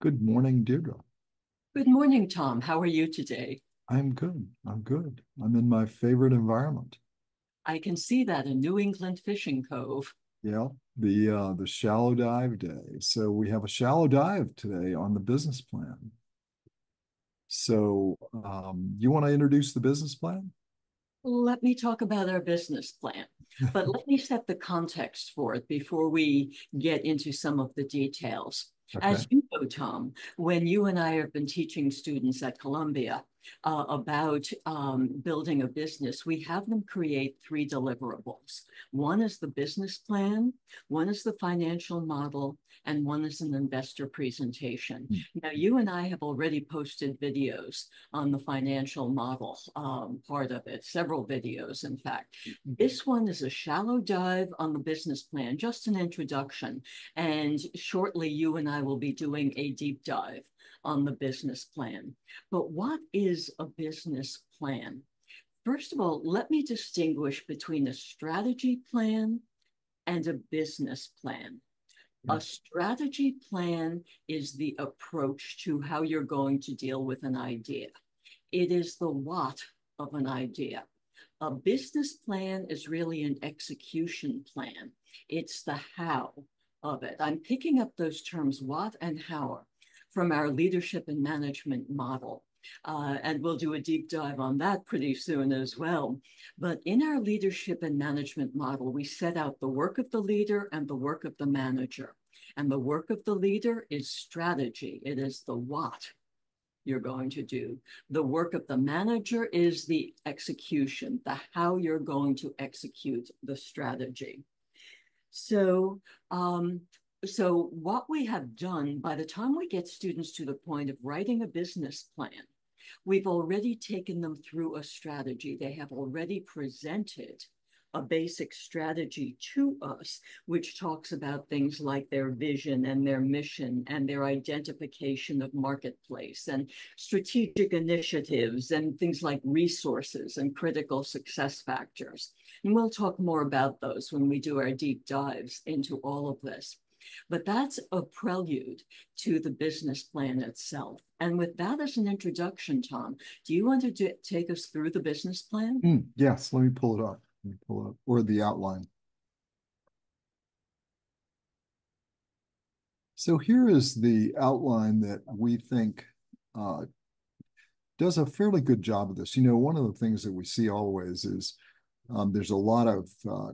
Good morning, Deirdre. Good morning, Tom. How are you today? I'm good. I'm good. I'm in my favorite environment. I can see that in New England Fishing Cove. Yeah, the shallow dive day. So we have a shallow dive today on the business plan. So you want to introduce the business plan? Let me talk about our business plan, but let me set the context for it before we get into some of the details. Okay. As you know, Tom, when you and I have been teaching students at Columbia about building a business, we have them create three deliverables. One is the business plan, one is the financial model, and one is an investor presentation. Now, you and I have already posted videos on the financial model part of it, several videos, in fact. This one is a shallow dive on the business plan, just an introduction. And shortly, you and I will be doing a deep dive on the business plan. But what is a business plan? First of all, let me distinguish between a strategy plan and a business plan. Yeah. A strategy plan is the approach to how you're going to deal with an idea. It is the what of an idea. A business plan is really an execution plan. It's the how of it. I'm picking up those terms, what and how, from our leadership and management model. And we'll do a deep dive on that pretty soon as well. But in our leadership and management model, we set out the work of the leader and the work of the manager. And the work of the leader is strategy, it is the what you're going to do. The work of the manager is the execution, the how you're going to execute the strategy. So, um, so what we have done by the time we get students to the point of writing a business plan, we've already taken them through a strategy. They have already presented a basic strategy to us, which talks about things like their vision and their mission and their identification of marketplace and strategic initiatives and things like resources and critical success factors. And we'll talk more about those when we do our deep dives into all of this. But that's a prelude to the business plan itself. And with that as an introduction, Tom, do you want to take us through the business plan? Yes, let me pull it up. Let me pull it up, or the outline. So here is the outline that we think uh, does a fairly good job of this. One of the things that we see always is there's a lot of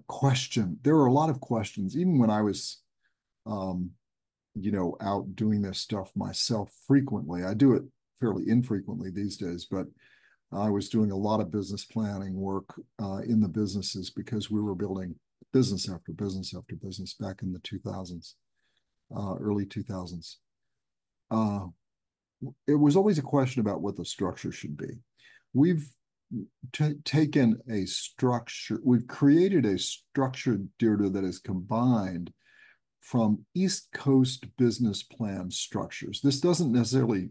question. There are a lot of questions, even when I was um, out doing this stuff myself frequently. I do it fairly infrequently these days, but I was doing a lot of business planning work in the businesses because we were building business after business after business back in the 2000s, early 2000s. Uh, it was always a question about what the structure should be. We've taken a structure, we've created a structured data that is combined from East Coast business plan structures. This doesn't necessarily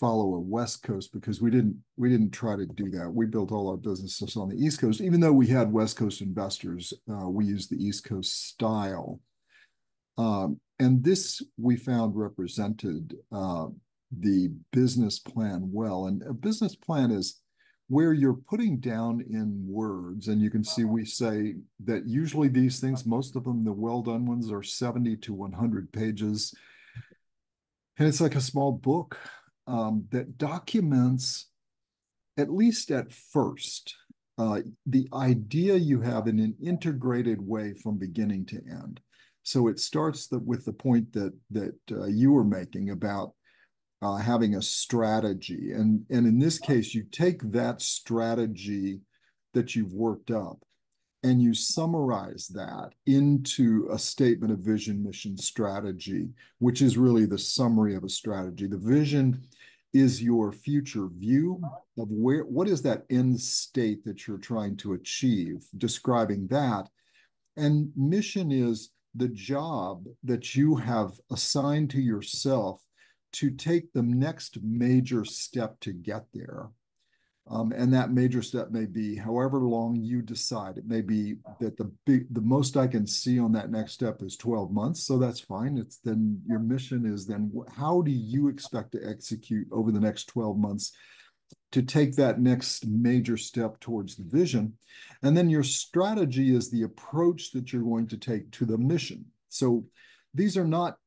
follow a West Coast because we didn't try to do that. We built all our businesses on the East Coast, even though we had West Coast investors. We used the East Coast style, and this we found represented the business plan well. And a business plan is where you're putting down in words, and you can see we say that usually these things, most of them, the well done ones, are 70 to 100 pages. And it's like a small book that documents, at least at first, the idea you have in an integrated way from beginning to end. So it starts with the point that you were making about having a strategy. And in this case, you take that strategy that you've worked up and you summarize that into a statement of vision, mission, strategy, which is really the summary of a strategy. The vision is your future view of what is that end state that you're trying to achieve, describing that. And mission is the job that you have assigned to yourself to take the next major step to get there. And that major step may be however long you decide. It may be that the most I can see on that next step is 12 months. So that's fine. It's then your mission is then how do you expect to execute over the next 12 months to take that next major step towards the vision? And then your strategy is the approach that you're going to take to the mission. So these are not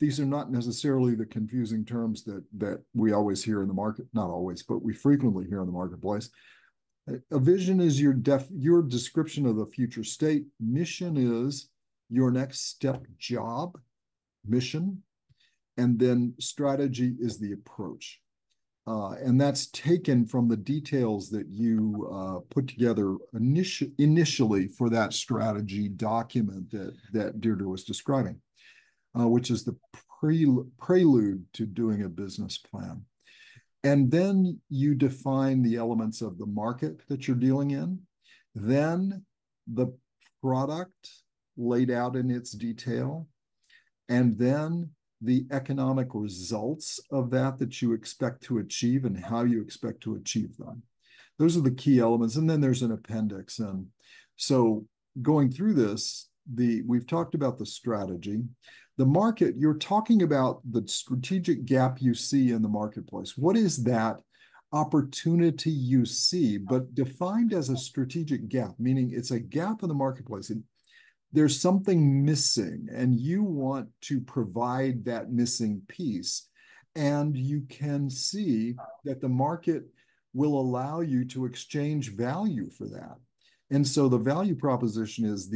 necessarily the confusing terms that we always hear in the market, not always, but we frequently hear in the marketplace. A vision is your description of the future state. Mission is your next step job, mission, and then strategy is the approach. And that's taken from the details that you put together initially for that strategy document that Deirdre was describing, which is the prelude to doing a business plan. And then you define the elements of the market that you're dealing in, then the product laid out in its detail, and then the economic results of that you expect to achieve and how you expect to achieve them. Those are the key elements. And then there's an appendix. And so going through this, we've talked about the strategy. The market, you're talking about the strategic gap you see in the marketplace. What is that opportunity you see, but defined as a strategic gap, meaning it's a gap in the marketplace. There's something missing, and you want to provide that missing piece. And you can see that the market will allow you to exchange value for that. And so the value proposition is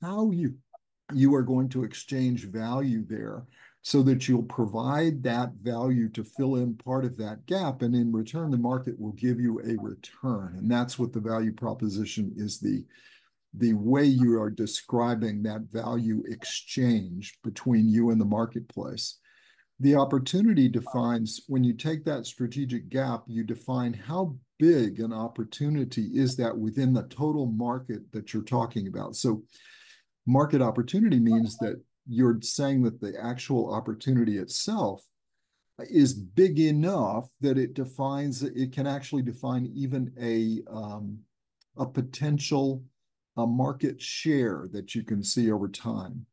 how you are going to exchange value there so that you'll provide that value to fill in part of that gap. And in return, the market will give you a return. And that's what the value proposition is, the way you are describing that value exchange between you and the marketplace. The opportunity defines, when you take that strategic gap, you define how big an opportunity is that within the total market that you're talking about. So market opportunity means that you're saying that the actual opportunity itself is big enough that it can actually define even a potential market share that you can see over time.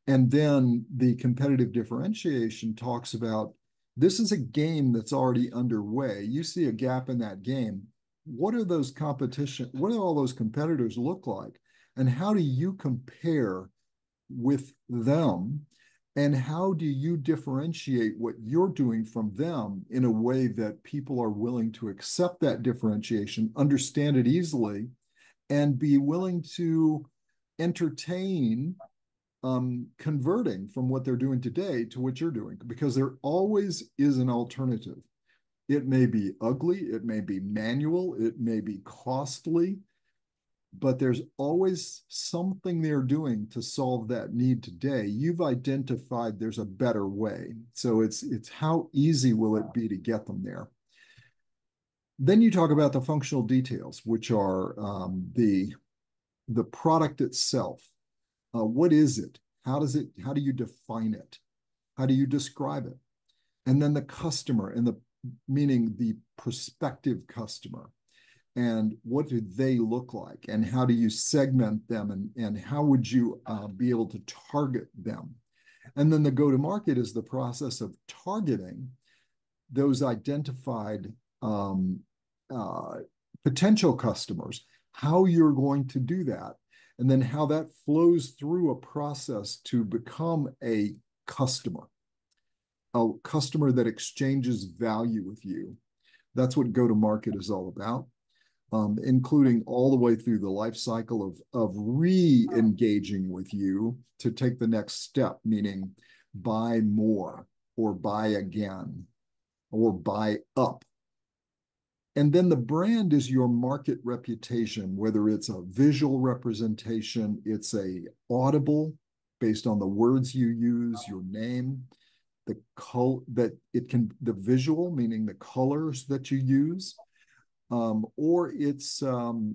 And then the competitive differentiation talks about this is a game that's already underway. You see a gap in that game. What are all those competitors look like? And how do you compare with them? And how do you differentiate what you're doing from them in a way that people are willing to accept that differentiation, understand it easily, and be willing to entertain converting from what they're doing today to what you're doing? Because there always is an alternative. It may be ugly, it may be manual, it may be costly, but there's always something they're doing to solve that need today. You've identified there's a better way. So it's how easy will it be to get them there? Then you talk about the functional details, which are the product itself. What is it? How do you define it? How do you describe it? And then the customer, meaning the prospective customer. And what do they look like? And how do you segment them? And how would you be able to target them? And then the go-to-market is the process of targeting those identified potential customers, how you're going to do that, and then how that flows through a process to become a customer that exchanges value with you. That's what go-to-market is all about, including all the way through the life cycle of re-engaging with you to take the next step, meaning buy more or buy again or buy up. And then the brand is your market reputation, whether it's a visual representation, it's a audible based on the words you use, your name, the visual, meaning the colors that you use, or it's the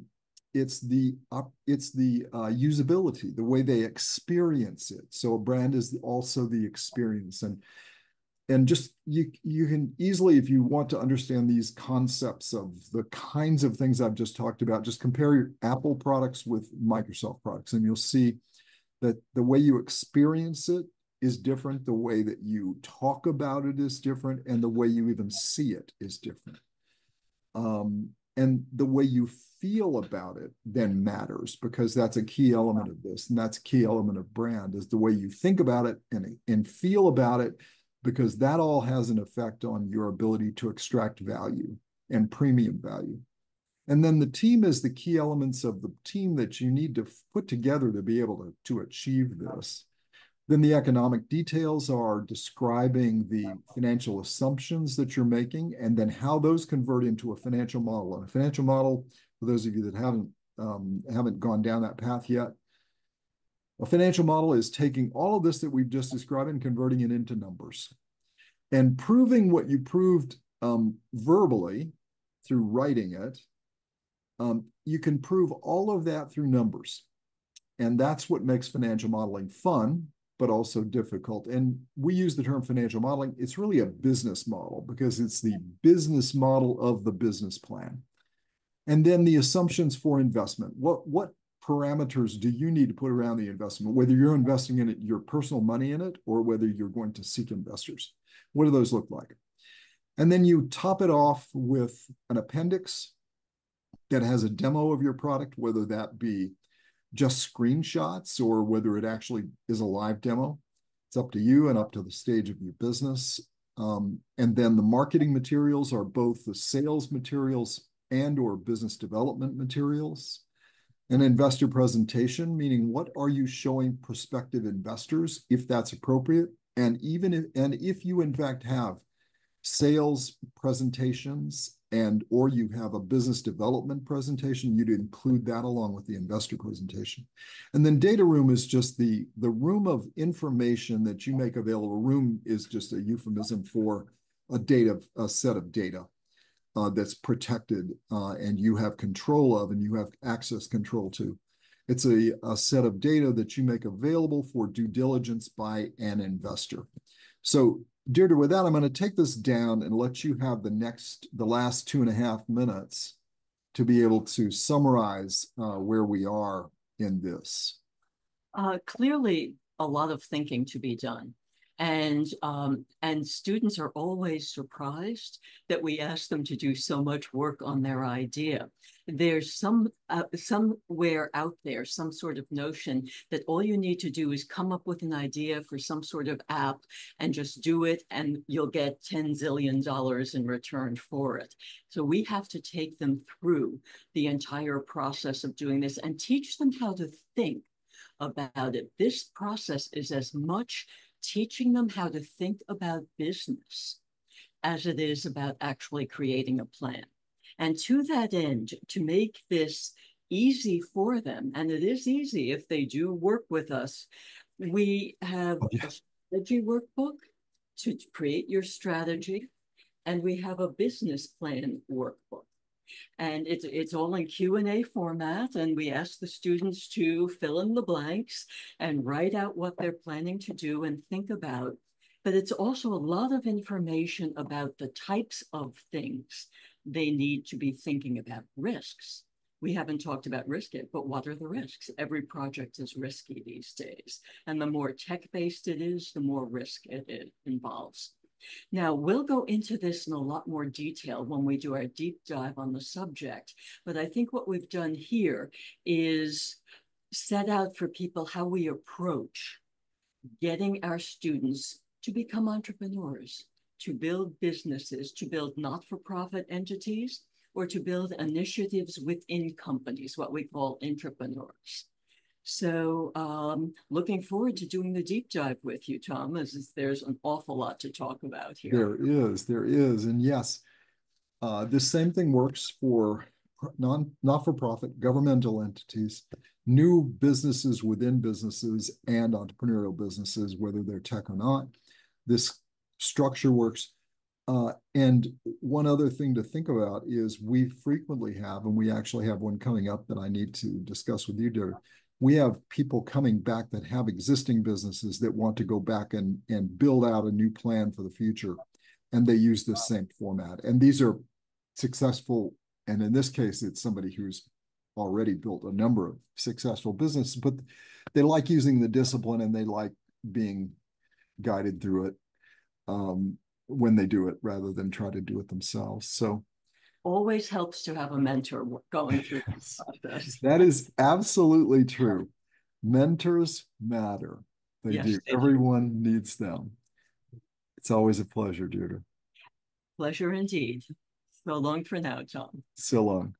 usability, the way they experience it. So a brand is also the experience. And and just you can easily, if you want to understand these concepts of the kinds of things I've just talked about, just compare your Apple products with Microsoft products, and you'll see that the way you experience it is different, the way that you talk about it is different, and the way you even see it is different. And the way you feel about it then matters, because that's a key element of this, and that's a key element of brand, is the way you think about it and feel about it, because that all has an effect on your ability to extract value and premium value. And then the team is the key elements of the team that you need to put together to be able to achieve this. Then the economic details are describing the financial assumptions that you're making, and then how those convert into a financial model. And a financial model, for those of you that haven't gone down that path yet, a financial model is taking all of this that we've just described and converting it into numbers, and proving what you proved verbally through writing it. You can prove all of that through numbers. And that's what makes financial modeling fun, but also difficult. And we use the term financial modeling. It's really a business model, because it's the business model of the business plan. And then the assumptions for investment. What parameters do you need to put around the investment, whether you're investing in it, your personal money in it, or whether you're going to seek investors? What do those look like? And then you top it off with an appendix that has a demo of your product, whether that be just screenshots or whether it actually is a live demo. It's up to you and up to the stage of your business. And then the marketing materials are both the sales materials and or business development materials. An investor presentation, meaning what are you showing prospective investors, if that's appropriate, and if you in fact have sales presentations or you have a business development presentation, you'd include that along with the investor presentation. And then data room is just the room of information that you make available. Room is just a euphemism for a set of data that's protected and you have control of and you have access control to. It's a set of data that you make available for due diligence by an investor. So Deirdre, with that, I'm going to take this down and let you have the last 2.5 minutes to be able to summarize where we are in this. Clearly, a lot of thinking to be done. And students are always surprised that we ask them to do so much work on their idea. There's somewhere out there, some sort of notion that all you need to do is come up with an idea for some sort of app and just do it, and you'll get $10 zillion in return for it. So we have to take them through the entire process of doing this and teach them how to think about it. This process is as much teaching them how to think about business as it is about actually creating a plan. And to that end, to make this easy for them, and it is easy if they do work with us, we have a strategy workbook to create your strategy, and we have a business plan workbook. And it's all in Q&A format, and we ask the students to fill in the blanks and write out what they're planning to do and think about. But it's also a lot of information about the types of things they need to be thinking about. Risks. We haven't talked about risk yet, but what are the risks? Every project is risky these days. And the more tech-based it is, the more risk it involves. Now, we'll go into this in a lot more detail when we do our deep dive on the subject, but I think what we've done here is set out for people how we approach getting our students to become entrepreneurs, to build businesses, to build not-for-profit entities, or to build initiatives within companies, what we call entrepreneurs. So looking forward to doing the deep dive with you, Tom, as there's an awful lot to talk about here. There is. And yes, the same thing works for not-for-profit governmental entities, new businesses within businesses, and entrepreneurial businesses, whether they're tech or not. This structure works. And one other thing to think about is we frequently have, and we actually have one coming up that I need to discuss with you, Derek. we have people coming back that have existing businesses that want to go back and build out a new plan for the future. And they use this same format. And these are successful. And in this case, it's somebody who's already built a number of successful businesses, but they like using the discipline and they like being guided through it when they do it rather than try to do it themselves. So always helps to have a mentor going through yes, the process. that is absolutely true. Mentors matter. They Yes, do. Everyone needs them. It's always a pleasure, Deirdre. pleasure indeed. So long for now, Tom. So long.